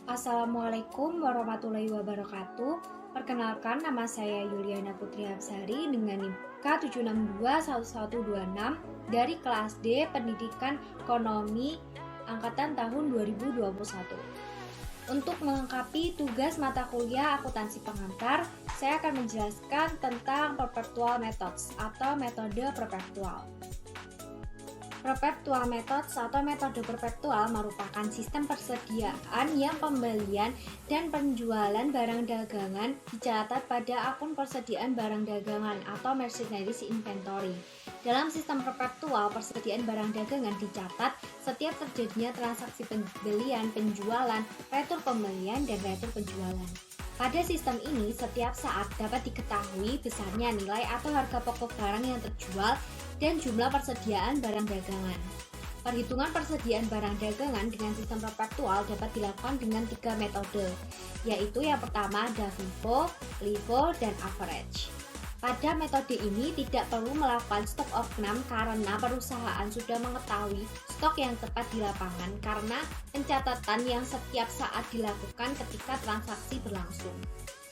Assalamualaikum warahmatullahi wabarakatuh. Perkenalkan, nama saya Yuliana Putri Hapsari dengan NIM K7621126 dari kelas D Pendidikan Ekonomi angkatan tahun 2021. Untuk melengkapi tugas mata kuliah akuntansi pengantar, saya akan menjelaskan tentang perpetual methods atau metode perpetual. Perpetual methods atau metode perpetual merupakan sistem persediaan yang pembelian dan penjualan barang dagangan dicatat pada akun persediaan barang dagangan atau merchandise inventory. Dalam sistem perpetual, persediaan barang dagangan dicatat setiap terjadinya transaksi pembelian, penjualan, retur pembelian, dan retur penjualan. Pada sistem ini, setiap saat dapat diketahui besarnya nilai atau harga pokok barang yang terjual dan jumlah persediaan barang dagangan. Perhitungan persediaan barang dagangan dengan sistem perpetual dapat dilakukan dengan 3 metode, yaitu yang pertama ada FIFO, LIFO, dan average. Pada metode ini tidak perlu melakukan stock of none karena perusahaan sudah mengetahui stok yang tepat di lapangan karena pencatatan yang setiap saat dilakukan ketika transaksi berlangsung.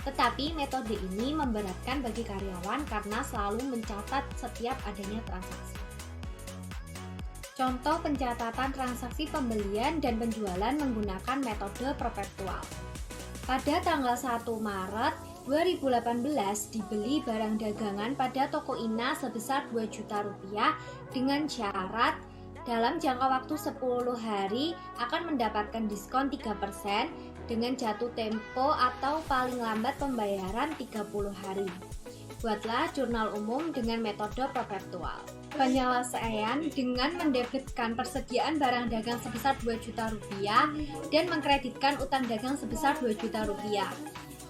Tetapi metode ini memberatkan bagi karyawan karena selalu mencatat setiap adanya transaksi. Contoh pencatatan transaksi pembelian dan penjualan menggunakan metode perpetual. Pada tanggal 1 Maret 2018 dibeli barang dagangan pada toko Ina sebesar 2 juta rupiah dengan syarat dalam jangka waktu 10 hari akan mendapatkan diskon 3% dengan jatuh tempo atau paling lambat pembayaran 30 hari. Buatlah jurnal umum dengan metode perpetual. Penyelesaian dengan mendebitkan persediaan barang dagang sebesar 2 juta rupiah dan mengkreditkan utang dagang sebesar 2 juta rupiah.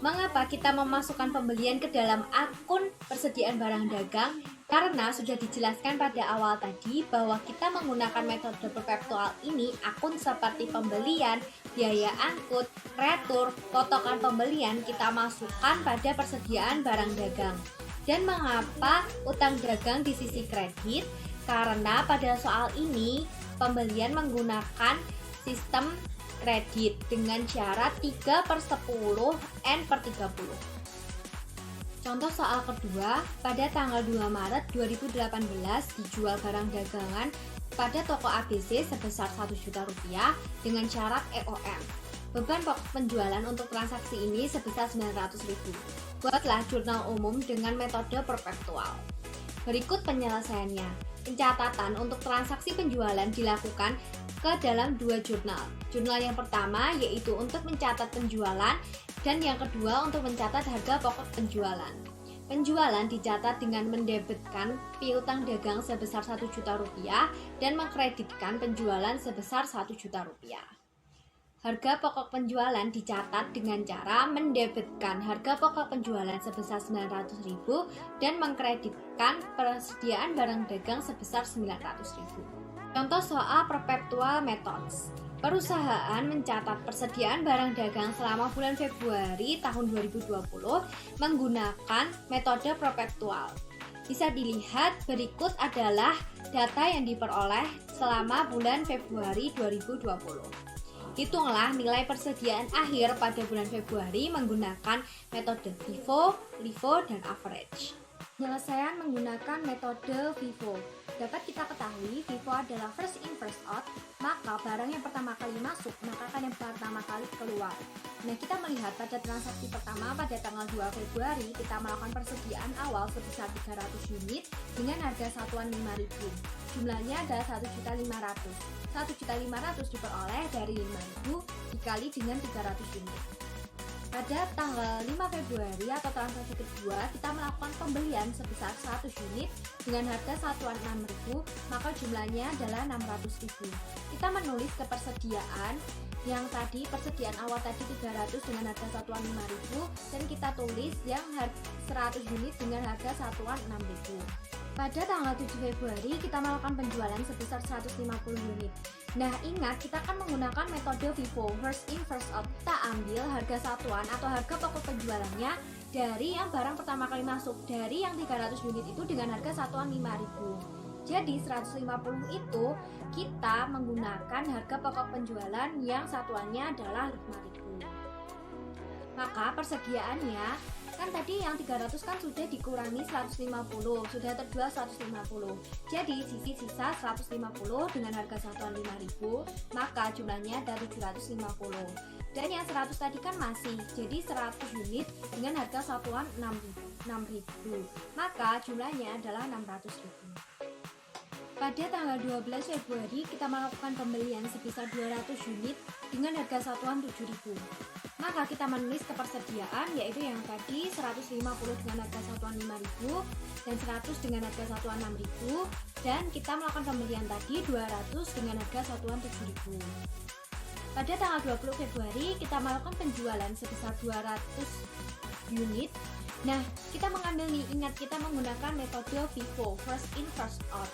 Mengapa kita memasukkan pembelian ke dalam akun persediaan barang dagang? Karena sudah dijelaskan pada awal tadi bahwa kita menggunakan metode perpetual ini akun seperti pembelian, biaya angkut, retur, potongan pembelian kita masukkan pada persediaan barang dagang. Dan mengapa utang dagang di sisi kredit? Karena pada soal ini pembelian menggunakan sistem kredit dengan syarat 3/10 N/30. Contoh soal kedua, pada tanggal 2 Maret 2018 dijual barang dagangan pada toko ABC sebesar 1 juta rupiah dengan syarat EOM. Beban pokok penjualan untuk transaksi ini sebesar 900.000. Buatlah jurnal umum dengan metode perpetual. Berikut penyelesaiannya. Pencatatan untuk transaksi penjualan dilakukan ke dalam 2 jurnal. Jurnal yang pertama yaitu untuk mencatat penjualan dan yang kedua untuk mencatat harga pokok penjualan. Penjualan dicatat dengan mendebitkan piutang dagang sebesar 1 juta rupiah dan mengkreditkan penjualan sebesar 1 juta rupiah. Harga pokok penjualan dicatat dengan cara mendebitkan harga pokok penjualan sebesar 900.000 dan mengkreditkan persediaan barang dagang sebesar 900.000. Contoh soal perpetual methods. Perusahaan mencatat persediaan barang dagang selama bulan Februari tahun 2020 menggunakan metode perpetual. Bisa dilihat berikut adalah data yang diperoleh selama bulan Februari 2020. Hitunglah nilai persediaan akhir pada bulan Februari menggunakan metode FIFO, LIFO, dan average. Penyelesaian menggunakan metode FIFO. Dapat kita ketahui, FIFO adalah first in first out, maka barang yang pertama kali masuk, maka akan yang pertama kali keluar. Nah, kita melihat pada transaksi pertama pada tanggal 2 Februari, kita melakukan persediaan awal sebesar 300 unit dengan harga satuan 5.000. Jumlahnya adalah 1.500.000. 1.500.000 diperoleh dari 5.000 dikali dengan 300 unit. Pada tanggal 5 Februari atau transaksi kedua, kita melakukan pembelian sebesar 100 unit dengan harga satuan 6.000, maka jumlahnya adalah 600.000. Kita menulis kepersediaan yang tadi, persediaan awal tadi 300 dengan harga satuan 5.000 dan kita tulis yang 100 unit dengan harga satuan 6.000. Pada tanggal 7 Februari kita melakukan penjualan sebesar 150 unit. Nah, ingat kita akan menggunakan metode FIFO, first in first out. Kita ambil harga satuan atau harga pokok penjualannya dari yang barang pertama kali masuk, dari yang 300 unit itu dengan harga satuan 5.000. Jadi 150 itu kita menggunakan harga pokok penjualan yang satuannya adalah 5.000. Maka persediaannya kan tadi yang 300 kan sudah dikurangi 150, sudah terjual 150. Jadi sisa 150 dengan harga satuan 5.000, maka jumlahnya ada 750. Dan yang 100 tadi kan masih, jadi 100 unit dengan harga satuan 6.000, maka jumlahnya adalah 600.000. Pada tanggal 12 Februari kita melakukan pembelian sebesar 200 unit dengan harga satuan 7.000. Maka kita menulis kepersediaan, yaitu yang tadi 150 dengan harga satuan 5.000 dan 100 dengan harga satuan 6.000, dan kita melakukan pembelian tadi 200 dengan harga satuan 7.000. Pada tanggal 20 Februari kita melakukan penjualan sebesar 200 unit. Nah, kita mengambil nih, ingat kita menggunakan metode FIFO, first in first out.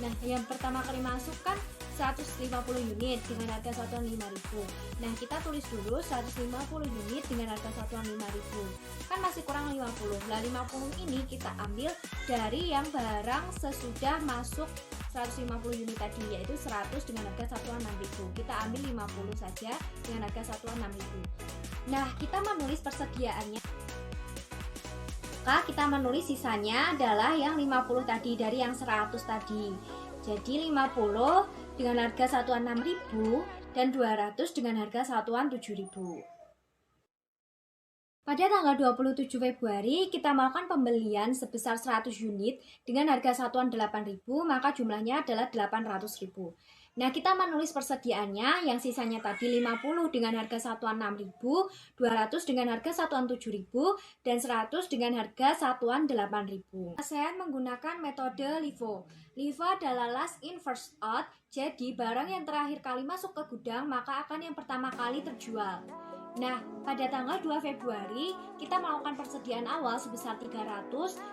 Nah, yang pertama kali masuk kan 150 unit dengan harga satuan 5.000. Nah, kita tulis dulu 150 unit dengan harga satuan 5.000. Kan masih kurang 50. Nah, 50 ini kita ambil dari yang barang sesudah masuk 150 unit tadi, yaitu 100 dengan harga satuan 6.000. Kita ambil 50 saja dengan harga satuan 6.000. Nah, kita menulis persediaannya. Maka kita menulis sisanya adalah yang 50 tadi dari yang 100 tadi. Jadi 50 dengan harga satuan 6.000 dan 200 dengan harga satuan 7.000. Pada tanggal 27 Februari kita melakukan pembelian sebesar 100 unit dengan harga satuan 8.000, maka jumlahnya adalah 800.000. Nah, kita menulis persediaannya yang sisanya tadi 50 dengan harga satuan 6.000, 200 dengan harga satuan 7.000, dan 100 dengan harga satuan 8.000. Saya menggunakan metode LIFO. LIFO adalah last in first out, jadi barang yang terakhir kali masuk ke gudang maka akan yang pertama kali terjual. Nah, pada tanggal 2 Februari kita melakukan persediaan awal sebesar 300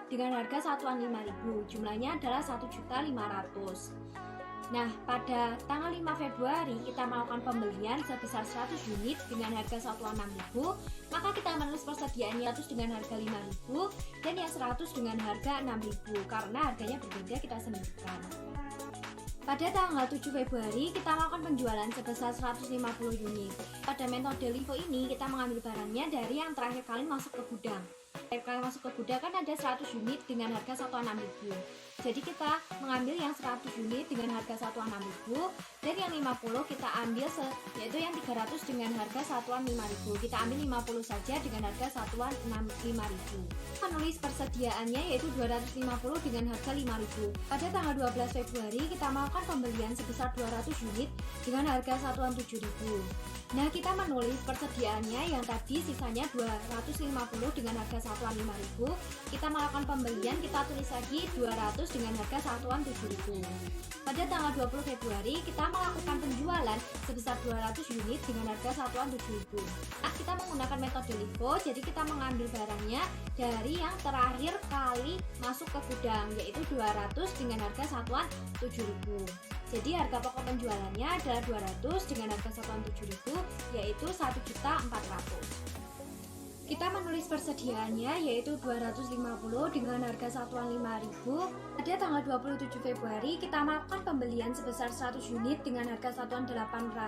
dengan harga satuan 5.000, jumlahnya adalah 1.500.000. Nah, pada tanggal 5 Februari kita melakukan pembelian sebesar 100 unit dengan harga satuan 6.000, maka kita menulis persediaannya 100 dengan harga 5.000 dan yang 100 dengan harga 6.000 karena harganya berbeda kita sendirikan. Pada tanggal 7 Februari kita melakukan penjualan sebesar 150 unit. Pada metode LIFO ini kita mengambil barangnya dari yang terakhir kali masuk ke gudang. Terakhir kali masuk ke gudang kan ada 100 unit dengan harga satuan 6.000. Jadi kita mengambil yang 100 unit dengan harga satuan 6.000 dan yang 50 kita ambil yaitu yang 300 dengan harga satuan 5.000. Kita ambil 50 saja dengan harga satuan 5.000. Menulis persediaannya yaitu 250 dengan harga 5.000. Pada tanggal 12 Februari kita melakukan pembelian sebesar 200 unit dengan harga satuan 7.000. Nah, kita menulis persediaannya yang tadi sisanya 250 dengan harga satuan 5.000. Kita melakukan pembelian, kita tulis lagi 200 dengan harga satuan 7.000. Pada tanggal 20 Februari kita melakukan penjualan sebesar 200 unit dengan harga satuan 7.000. Nah, kita menggunakan metode LIFO, jadi kita mengambil barangnya dari yang terakhir kali masuk ke gudang, yaitu 200 dengan harga satuan 7.000. Jadi harga pokok penjualannya adalah 200 dengan harga satuan 7.000, yaitu 1.400.000. Kita menulis persediaannya yaitu 250 dengan harga satuan 5.000. Pada tanggal 27 Februari kita melakukan pembelian sebesar 100 unit dengan harga satuan 8.000.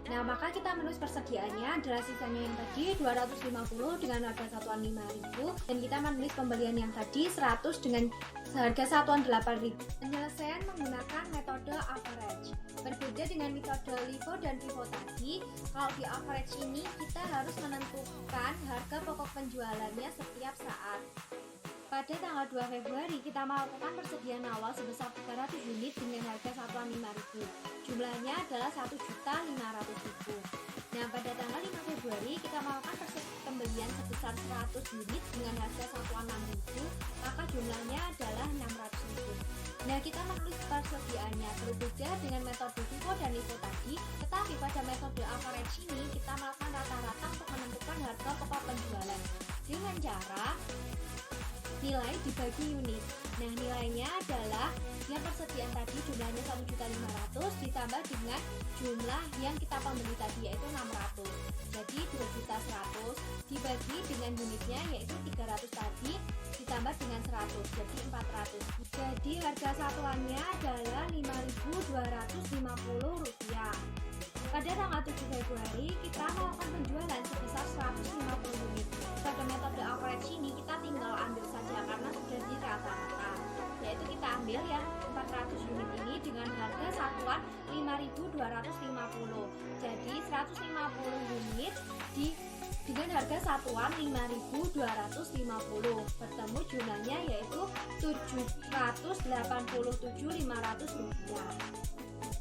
Nah, maka kita menulis persediaannya adalah sisanya yang tadi 250 dengan harga satuan 5.000 dan kita menulis pembelian yang tadi 100 dengan harga satuan 8.000. Penyelesaian menggunakan metode average. Berbeda dengan metode LIFO dan FIFO tadi, kalau di average ini kita harus menentukan harga pokok penjualannya setiap saat. Pada tanggal 2 Februari kita melakukan persediaan awal sebesar 300 unit dengan harga satuan 5.000. Jumlahnya adalah 1.500.000. Nah, pada tanggal 5 Februari kita melakukan pembelian sebesar 100 unit dengan harga satuan 6.000, maka jumlahnya adalah 600.000. Nah, kita menulis persediaannya berbeda dengan metode FIFO dan LIFO tadi, tetapi pada metode average ini kita melakukan rata-rata untuk menentukan harga pokok penjualan dengan cara nilai dibagi unit. Nah, nilainya adalah yang persediaan tadi jumlahnya 1.500.000 ditambah dengan jumlah yang kita pembeli tadi yaitu 600. Jadi 2.100.000 dibagi dengan unitnya yaitu 300 tadi ditambah ditambah dengan 100, jadi 400. Jadi harga satuannya adalah Rp5.250. Pada tanggal 7 Februari kita melakukan penjualan sebesar 150 unit. Pada metode average ini kita tinggal ambil saja karena sudah di rata-rata, yaitu kita ambil yang 400 unit ini dengan harga satuan Rp5.250. Jadi 150 unit dengan harga satuan Rp5.250. Bertemu jumlahnya yaitu Rp787.500.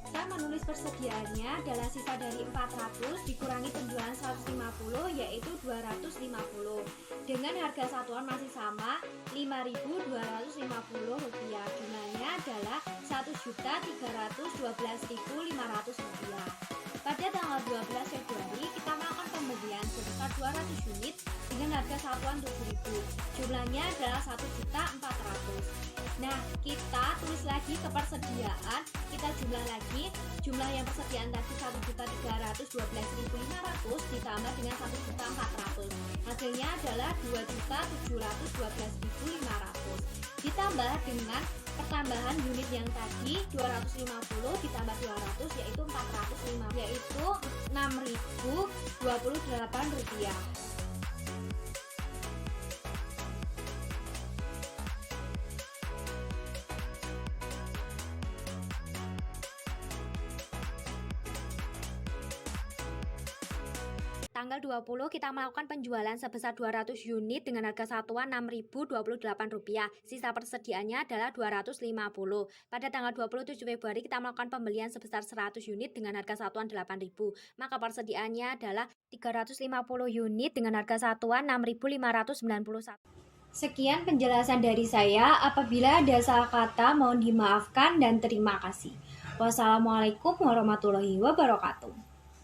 Kita menulis persediaannya adalah sisa dari 400 dikurangi penjualan 150 yaitu 250. Dengan harga satuan masih sama Rp5.250. Jumlahnya adalah Rp1.312.500. Pada tanggal 12 Februari kita melakukan pembelian sebesar 200 unit dengan harga satuan Rp7.000. Jumlahnya adalah Rp1.400.000. Nah, kita tulis lagi ke persediaan, kita jumlah lagi jumlah yang persediaan tadi Rp1.312.500 ditambah dengan Rp1.400.000. Hasilnya adalah Rp2.712.500 ditambah dengan pertambahan unit yang tadi 250 ditambah 200 yaitu 405, yaitu Rp6.028. Tanggal 20 kita melakukan penjualan sebesar 200 unit dengan harga satuan Rp6.028. Sisa persediaannya adalah 250. Pada tanggal 27 Februari kita melakukan pembelian sebesar 100 unit dengan harga satuan Rp8.000. Maka persediaannya adalah 350 unit dengan harga satuan Rp6.591. Sekian penjelasan dari saya. Apabila ada salah kata mohon dimaafkan dan terima kasih. Wassalamualaikum warahmatullahi wabarakatuh.